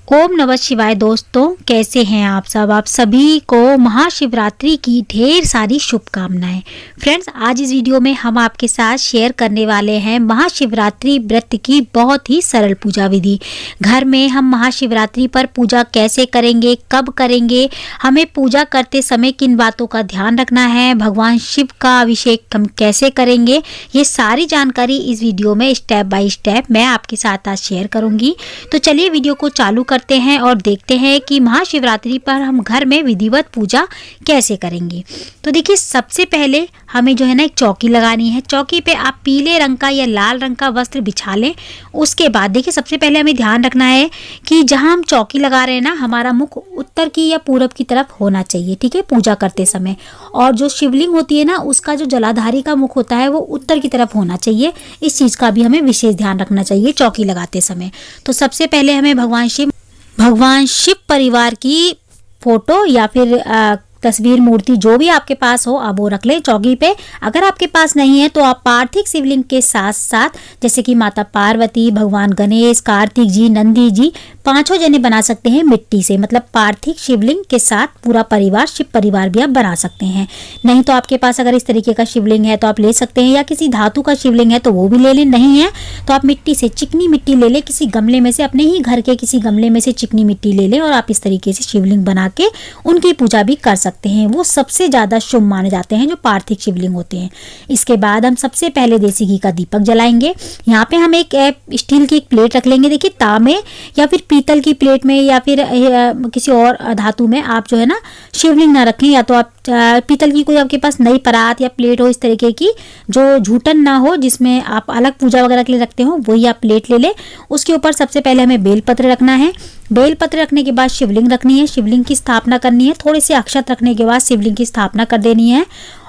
ओम नमः शिवाय। दोस्तों, कैसे हैं आप सब? आप सभी को महाशिवरात्रि की ढेर सारी शुभकामनाएं। फ्रेंड्स, आज इस वीडियो में हम आपके साथ शेयर करने वाले हैं महाशिवरात्रि व्रत की बहुत ही सरल पूजा विधि। घर में हम महाशिवरात्रि पर पूजा कैसे करेंगे, कब करेंगे, हमें पूजा करते समय किन बातों का ध्यान रखना है, भगवान शिव का अभिषेक हम कैसे करेंगे, ये सारी जानकारी इस वीडियो में स्टेप बाय स्टेप मैं आपके साथ आज शेयर करूंगी। तो चलिए वीडियो को चालू करते हैं और देखते हैं कि महाशिवरात्रि पर हम घर में विधिवत पूजा कैसे करेंगे। तो देखिए, सबसे पहले हमें जो है ना एक चौकी लगानी है। चौकी पे आप पीले रंग का या लाल रंग का वस्त्र बिछा लें। उसके बाद देखिए, सबसे पहले हमें ध्यान रखना है कि जहां हम चौकी लगा रहे हैं ना, हमारा मुख उत्तर की या पूरब की तरफ होना चाहिए। ठीक है, पूजा करते समय। और जो शिवलिंग होती है ना, उसका जो जलाधारी का मुख होता है वो उत्तर की तरफ होना चाहिए। इस चीज़ का भी हमें विशेष ध्यान रखना चाहिए चौकी लगाते समय। तो सबसे पहले हमें भगवान शिव परिवार की फोटो या फिर तस्वीर, मूर्ति जो भी आपके पास हो आप वो रख लें चौकी पे। अगर आपके पास नहीं है तो आप पार्थिव शिवलिंग के साथ साथ जैसे कि माता पार्वती, भगवान गणेश, कार्तिक जी, नंदी जी, पांचों जने बना सकते हैं मिट्टी से। मतलब पार्थिव शिवलिंग के साथ पूरा परिवार, शिव परिवार भी आप बना सकते हैं। नहीं तो आपके पास अगर इस तरीके का शिवलिंग है तो आप ले सकते हैं, या किसी धातु का शिवलिंग है तो वो भी ले लें। नहीं है तो आप मिट्टी से, चिकनी मिट्टी ले लें, किसी गमले में से, अपने ही घर के किसी गमले में से चिकनी मिट्टी ले लें और आप इस तरीके से शिवलिंग बना के उनकी पूजा भी कर सकते हैं। वो सबसे ज्यादा शुभ माने जाते हैं जो पार्थिव शिवलिंग होते हैं। इसके बाद हम सबसे पहले देसी घी का दीपक जलाएंगे। यहाँ पे हम एक स्टील की एक प्लेट रख लेंगे। देखिए, तांबे या फिर पीतल की प्लेट में या फिर किसी और धातु में आप जो है ना शिवलिंग ना रखें। या तो आप पीतल की कोई आपके पास नई परात या प्लेट हो इस तरीके की, जो झूठन ना हो, जिसमें आप अलग पूजा वगैरह के लिए रखते हो, वही आप प्लेट ले लें। उसके ऊपर सबसे पहले हमें बेलपत्र रखना है। बेलपत्र रखने के बाद शिवलिंग रखनी है, शिवलिंग की स्थापना करनी है। थोड़े से अक्षत रखने के बाद शिवलिंग की स्थापना कर देनी है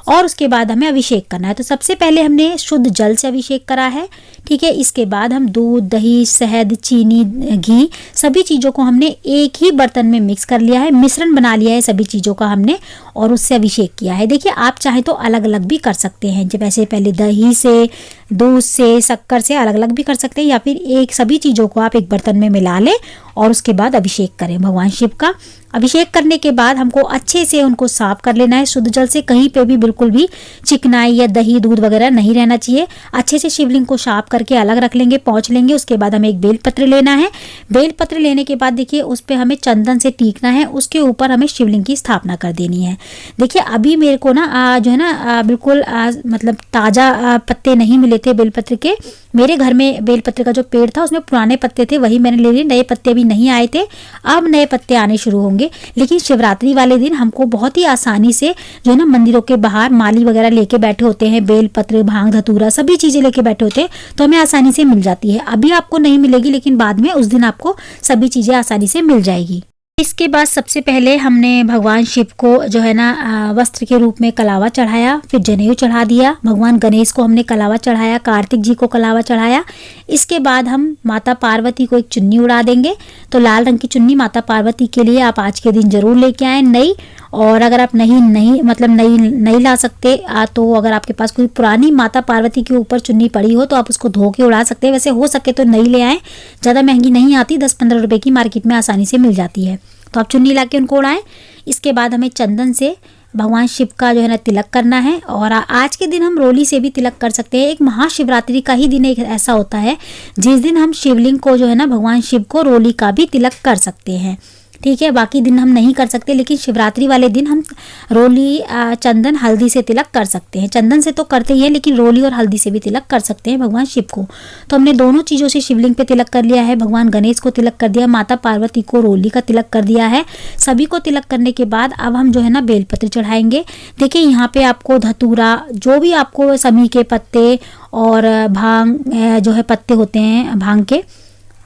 और उसके बाद हमें अभिषेक करना है। तो सबसे पहले हमने शुद्ध जल से अभिषेक करा है। ठीक है, इसके बाद हम दूध, दही, शहद, चीनी, घी, सभी चीज़ों को हमने एक ही बर्तन में मिक्स कर लिया है, मिश्रण बना लिया है सभी चीज़ों का हमने, और उससे अभिषेक किया है। देखिए, आप चाहे तो अलग अलग भी कर सकते हैं, जब ऐसे पहले दही से, दूध से, शक्कर से अलग अलग भी कर सकते हैं, या फिर एक सभी चीज़ों को आप एक बर्तन में मिला लें और उसके बाद अभिषेक करें भगवान शिव का। अभिषेक करने के बाद हमको अच्छे से उनको साफ कर लेना है शुद्ध जल से। कहीं पे भी बिल्कुल भी चिकनाई या दही, दूध वगैरह नहीं रहना चाहिए। अच्छे से शिवलिंग को साफ करके अलग रख लेंगे, पोंछ लेंगे। उसके बाद हमें एक बेलपत्र लेना है। बेलपत्र लेने के बाद देखिए, उस पर हमें चंदन से टीकना है। उसके ऊपर हमें शिवलिंग की स्थापना कर देनी है। देखिए, अभी मेरे को ना जो है ना बिल्कुल मतलब ताज़ा पत्ते नहीं मिले थे बेलपत्र के। मेरे घर में बेलपत्र का जो पेड़ था उसमें पुराने पत्ते थे, वही मैंने ले लिए। नए पत्ते भी नहीं आए थे, अब नए पत्ते आने शुरू होंगे। लेकिन शिवरात्रि वाले दिन हमको बहुत ही आसानी से जो है ना, मंदिरों के बाहर माली वगैरह लेके बैठे होते हैं, बेलपत्र, भांग, धतूरा, सभी चीज़ें लेके बैठे होते हैं, तो हमें आसानी से मिल जाती है। अभी आपको नहीं मिलेगी, लेकिन बाद में उस दिन आपको सभी चीज़ें आसानी से मिल जाएगी। इसके बाद सबसे पहले हमने भगवान शिव को जो है ना वस्त्र के रूप में कलावा चढ़ाया, फिर जनेऊ चढ़ा दिया। भगवान गणेश को हमने कलावा चढ़ाया, कार्तिक जी को कलावा चढ़ाया। इसके बाद हम माता पार्वती को एक चुन्नी उड़ा देंगे। तो लाल रंग की चुन्नी माता पार्वती के लिए आप आज के दिन जरूर लेके आए, नई। और अगर आप नहीं ला सकते तो अगर आपके पास कोई पुरानी माता पार्वती के ऊपर चुन्नी पड़ी हो तो आप उसको धो के उड़ा सकते हैं। वैसे हो सके तो नई ले आएँ, ज़्यादा महंगी नहीं आती, 10-15 रुपए की मार्केट में आसानी से मिल जाती है। तो आप चुन्नी ला के उनको उड़ाएं। इसके बाद हमें चंदन से भगवान शिव का जो है ना तिलक करना है। और आज के दिन हम रोली से भी तिलक कर सकते हैं। एक महाशिवरात्रि का ही दिन एक ऐसा होता है जिस दिन हम शिवलिंग को जो है ना, भगवान शिव को रोली का भी तिलक कर सकते हैं। ठीक है, बाकी दिन हम नहीं कर सकते, लेकिन शिवरात्रि वाले दिन हम रोली, चंदन, हल्दी से तिलक कर सकते हैं। चंदन से तो करते ही हैं, लेकिन रोली और हल्दी से भी तिलक कर सकते हैं भगवान शिव को। तो हमने दोनों चीज़ों से शिवलिंग पे तिलक कर लिया है। भगवान गणेश को तिलक कर दिया, माता पार्वती को रोली का तिलक कर दिया है। सभी को तिलक करने के बाद अब हम जो है ना बेलपत्र चढ़ाएंगे। देखिए, यहाँ पे आपको धतूरा, जो भी आपको समी के पत्ते और भांग जो है पत्ते होते हैं,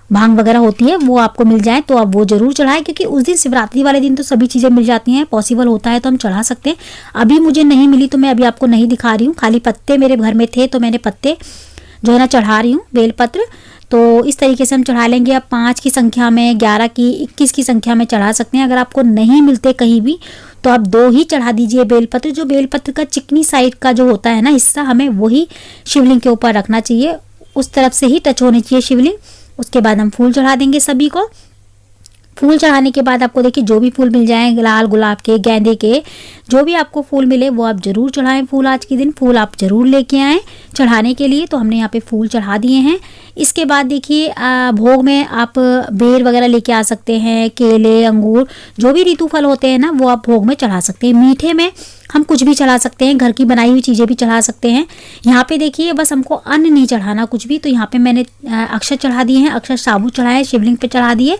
भांग वगैरह होती है, वो आपको मिल जाए तो आप वो जरूर चढ़ाएं, क्योंकि उस दिन शिवरात्रि वाले दिन तो सभी चीज़ें मिल जाती हैं। पॉसिबल होता है तो हम चढ़ा सकते हैं। अभी मुझे नहीं मिली तो मैं अभी आपको नहीं दिखा रही हूँ, खाली पत्ते मेरे घर में थे तो मैंने पत्ते जो है ना चढ़ा रही हूँ, बेलपत्र। तो इस तरीके से हम चढ़ा लेंगे। आप 5 की संख्या में, 11 की, 21 की संख्या में चढ़ा सकते हैं। अगर आपको नहीं मिलते कहीं भी तो आप 2 ही चढ़ा दीजिए बेलपत्र। जो बेलपत्र का चिकनी साइड का जो होता है ना हिस्सा, हमें वही शिवलिंग के ऊपर रखना चाहिए, उस तरफ से ही टच होनी चाहिए शिवलिंग। उसके बाद हम फूल चढ़ा देंगे सभी को। फूल चढ़ाने के बाद आपको देखिए जो भी फूल मिल जाएं, लाल गुलाब के, गेंदे के, जो भी आपको फूल मिले वो आप ज़रूर चढ़ाएं। फूल आज के दिन फूल आप ज़रूर लेके आएँ चढ़ाने के लिए। तो हमने यहाँ पे फूल चढ़ा दिए हैं। इसके बाद देखिए भोग में आप बेर वगैरह लेके आ सकते हैं, केले, अंगूर, जो भी ऋतु फल होते हैं ना वो आप भोग में चढ़ा सकते हैं। मीठे में हम कुछ भी चढ़ा सकते हैं, घर की बनाई हुई चीज़ें भी चढ़ा सकते हैं। यहाँ पे देखिए बस हमको अन्न नहीं चढ़ाना कुछ भी, तो यहाँ पे मैंने अक्षत चढ़ा दिए हैं, अक्षत साबुत चढ़ाए, शिवलिंग पे चढ़ा दिए,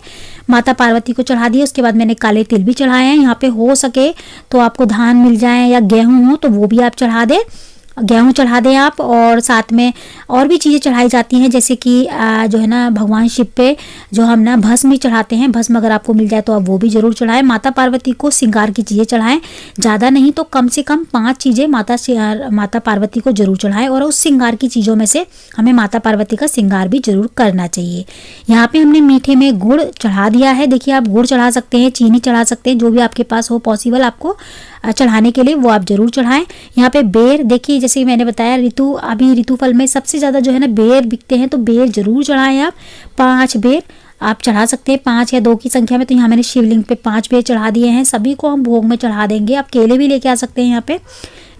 माता पार्वती को चढ़ा दिए। उसके बाद मैंने काले तिल भी चढ़ाए हैं। यहाँ पे हो सके तो आपको धान मिल जाए या गेहूँ हो तो वो भी आप चढ़ा दें, गेहूँ चढ़ा दें आप। और साथ में और भी चीज़ें चढ़ाई जाती हैं, जैसे कि जो है ना भगवान शिव पे जो हम ना भस्म भी चढ़ाते हैं, भस्म अगर आपको मिल जाए तो आप वो भी ज़रूर चढ़ाएं। माता पार्वती को श्रृंगार की चीज़ें चढ़ाएं, ज़्यादा नहीं तो कम से कम 5 चीज़ें माता पार्वती को जरूर चढ़ाएं। और उस श्रृंगार की चीज़ों में से हमें माता पार्वती का श्रृंगार भी जरूर करना चाहिए। यहाँ पे हमने मीठे में गुड़ चढ़ा दिया है। देखिए आप गुड़ चढ़ा सकते हैं, चीनी चढ़ा सकते हैं, जो भी आपके पास हो पॉसिबल आपको चढ़ाने के लिए वो आप जरूर चढ़ाएं। यहाँ पे बेर, देखिए जैसे मैंने बताया अभी ऋतु फल में सबसे ज़्यादा जो है ना बेर बिकते हैं, तो बेर जरूर चढ़ाएं आप। 5 बेर आप चढ़ा सकते हैं, 5 या 2 की संख्या में। तो यहाँ मैंने शिवलिंग पे 5 बेर चढ़ा दिए हैं, सभी को हम भोग में चढ़ा देंगे। आप केले भी लेके आ सकते हैं यहाँ पे।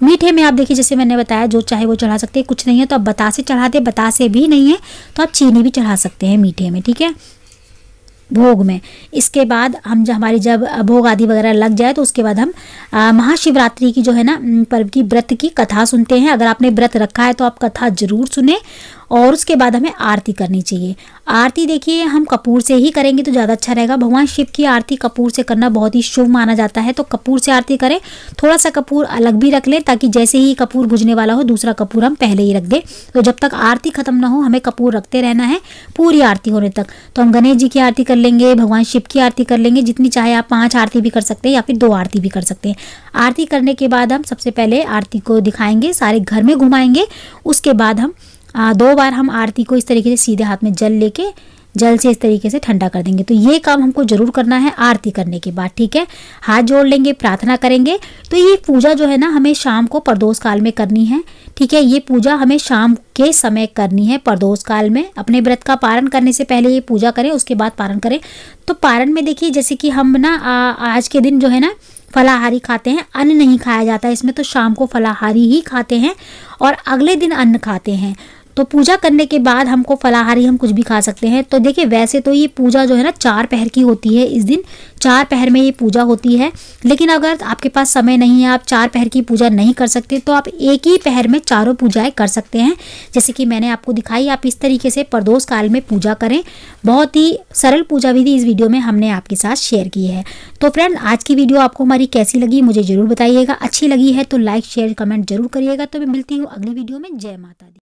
मीठे में आप देखिए जैसे मैंने बताया जो चाहे वो चढ़ा सकते हैं, कुछ नहीं है तो आप बतासे चढ़ा दें, बतासे भी नहीं है तो आप चीनी भी चढ़ा सकते हैं मीठे में, ठीक है, भोग में। इसके बाद हम जब भोग आदि वगैरह लग जाए तो उसके बाद हम महाशिवरात्रि की जो है ना पर्व की व्रत की कथा सुनते हैं। अगर आपने व्रत रखा है तो आप कथा जरूर सुने। और उसके बाद हमें आरती करनी चाहिए। आरती देखिए हम कपूर से ही करेंगे तो ज़्यादा अच्छा रहेगा। भगवान शिव की आरती कपूर से करना बहुत ही शुभ माना जाता है, तो कपूर से आरती करें। थोड़ा सा कपूर अलग भी रख लें ताकि जैसे ही कपूर बुझने वाला हो दूसरा कपूर हम पहले ही रख दें। तो जब तक आरती खत्म ना हो हमें कपूर रखते रहना है पूरी आरती होने तक। तो हम गणेश जी की आरती कर लेंगे, भगवान शिव की आरती कर लेंगे, जितनी चाहे आप 5 आरती भी कर सकते हैं या फिर 2 आरती भी कर सकते हैं। आरती करने के बाद हम सबसे पहले आरती को दिखाएंगे, सारे घर में घुमाएंगे। उसके बाद हम 2 बार हम आरती को इस तरीके से सीधे हाथ में जल से इस तरीके से ठंडा कर देंगे। तो ये काम हमको जरूर करना है आरती करने के बाद, ठीक है। हाथ जोड़ लेंगे, प्रार्थना करेंगे। तो ये पूजा जो है ना हमें शाम को प्रदोष काल में करनी है, ठीक है। ये पूजा हमें शाम के समय करनी है प्रदोष काल में। अपने व्रत का पारण करने से पहले ये पूजा करें, उसके बाद पारण करें। तो पारण में देखिए जैसे कि हम ना आज के दिन जो है ना फलाहारी खाते हैं, अन्न नहीं खाया जाता है इसमें, तो शाम को फलाहारी ही खाते हैं और अगले दिन अन्न खाते हैं। तो पूजा करने के बाद हमको फलाहारी हम कुछ भी खा सकते हैं। तो देखिए वैसे तो ये पूजा जो है ना 4 पहर की होती है, इस दिन 4 पहर में ये पूजा होती है। लेकिन अगर आपके पास समय नहीं है, आप 4 पहर की पूजा नहीं कर सकते, तो आप एक ही पहर में चारों पूजाएं कर सकते हैं। जैसे कि मैंने आपको दिखाई, आप इस तरीके से प्रदोष काल में पूजा करें। बहुत ही सरल पूजा विधि इस वीडियो में हमने आपके साथ शेयर की है। तो फ्रेंड आज की वीडियो आपको हमारी कैसी लगी मुझे जरूर बताइएगा। अच्छी लगी है तो लाइक शेयर कमेंट जरूर करिएगा। तो मैं मिलती हूँ अगली वीडियो में। जय माता दी।